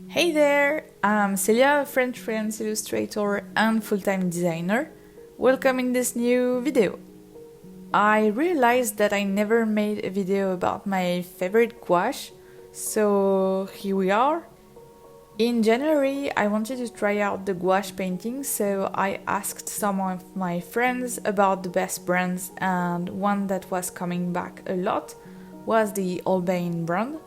Hey there, I'm Celia, a French freelance illustrator and full-time designer. Welcome in this new video. I realized that I never made a video about my favorite gouache, so here we are. In January, I wanted to try out the gouache painting, so I asked some of my friends about the best brands, and one that was coming back a lot was the Holbein brand.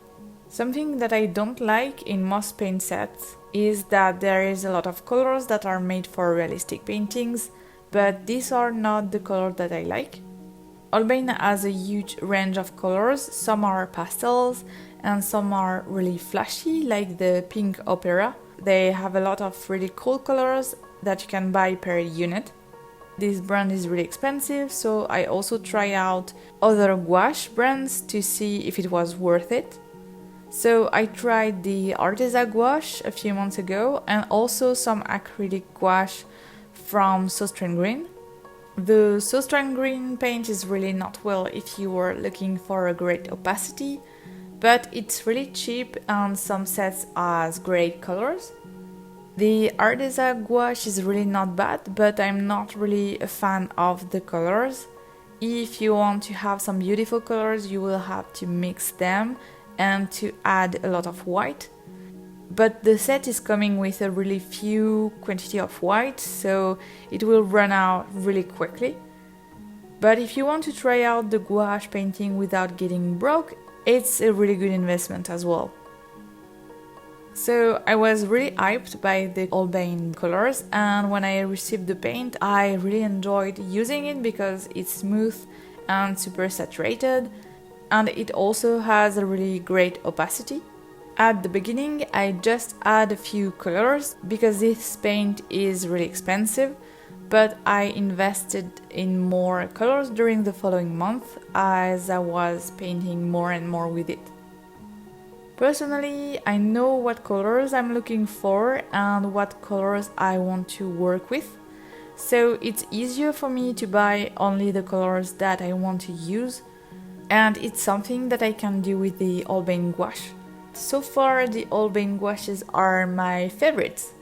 Something that I don't like in most paint sets is that there is a lot of colors that are made for realistic paintings, but these are not the colors that I like. Holbein has a huge range of colors, some are pastels and some are really flashy, like the pink opera. They have a lot of really cool colors that you can buy per unit. This brand is really expensive, so I also try out other gouache brands to see if it was worth it. So I tried the Arteza Gouache a few months ago and also some acrylic gouache from Sostrene Grene. The Sostrene Grene paint is really not well if you are looking for a great opacity, but it's really cheap and some sets has great colors. The Arteza Gouache is really not bad, but I'm not really a fan of the colors. If you want to have some beautiful colors, you will have to mix them and to add a lot of white. But the set is coming with a really few quantity of white, so it will run out really quickly. But if you want to try out the gouache painting without getting broke, it's a really good investment as well. So I was really hyped by the Holbein colors, and when I received the paint, I really enjoyed using it because it's smooth and super saturated, and it also has a really great opacity. At the beginning, I just add a few colors because this paint is really expensive, but I invested in more colors during the following month as I was painting more and more with it. Personally, I know what colors I'm looking for and what colors I want to work with, so it's easier for me to buy only the colors that I want to use, and it's something that I can do with the Holbein gouache. So far, the Holbein gouaches are my favorites.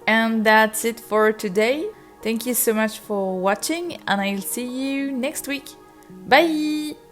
And that's it for today. Thank you so much for watching, and I'll see you next week. Bye!